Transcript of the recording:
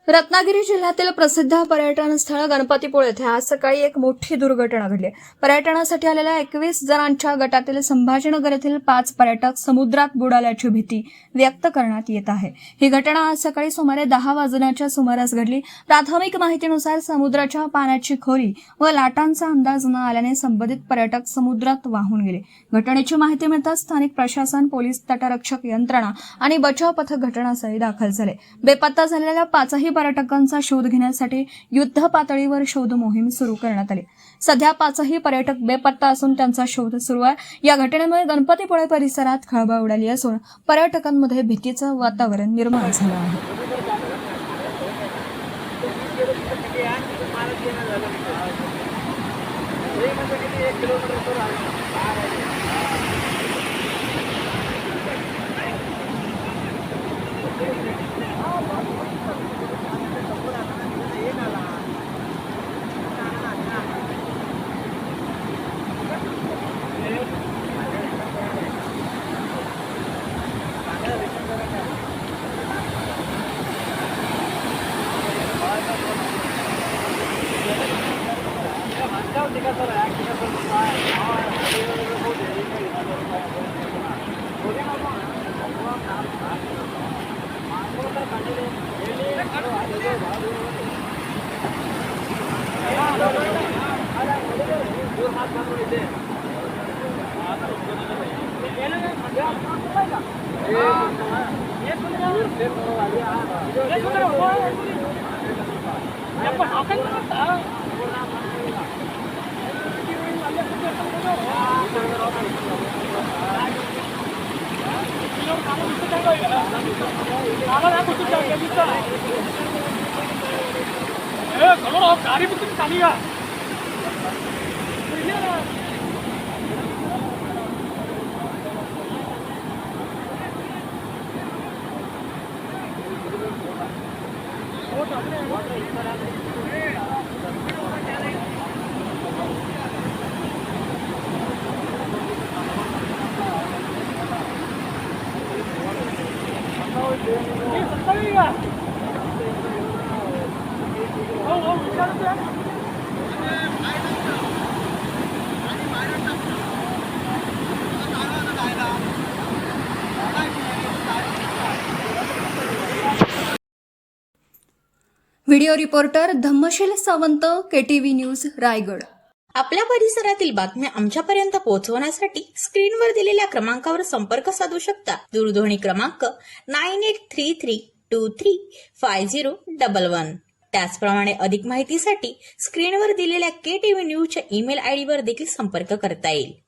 रत्नागिरी जिल्ह्यातील प्रसिद्ध पर्यटन स्थळ गणपतीपुळे येथे आज सकाळी एक मोठी दुर्घटना घडली। पर्यटनासाठी आलेल्या 21 जणांच्या गटातील संभाजीनगर येथील 5 पर्यटक समुद्रात बुडाल्याची भीती व्यक्त करण्यात येत आहे। ही घटना आज सकाळी सुमारे 10 वाजण्याच्या सुमारास घडली। प्राथमिक माहितीनुसार समुद्राच्या पाण्याची खोली व लाटांचा अंदाज न आल्याने संबंधित पर्यटक समुद्रात वाहून गेले। घटनेची माहिती मिळताच स्थानिक प्रशासन, पोलीस, तटरक्षक यंत्रणा आणि बचाव पथक घटनास्थळी दाखल झाले। बेपत्ता झालेल्या 5ही पर्यटकांचा शोध घेण्यासाठी युद्ध पातळीवर शोध मोहीम सुरू करण्यात आली। सध्या 5ही पर्यटक बेपत्ता असून त्यांचा शोध सुरू आहे। या घटनेमुळे गणपतीपुळे परिसरात खळबळ उडाली असून पर्यटकांमध्ये भीतीचं वातावरण निर्माण झालं आहे। Video reporter Dhammasheel Sawant, KTV news, Raigad. आपल्या परिसरातील बातम्या आमच्यापर्यंत पोहोचवण्यासाठी स्क्रीनवर दिलेल्या क्रमांकावर संपर्क साधू शकता। दूरध्वनी क्रमांक 9833235011। त्याचप्रमाणे अधिक माहितीसाठी स्क्रीनवर दिलेल्या KTV न्यूजच्या ईमेल आयडी वर देखील संपर्क करता येईल।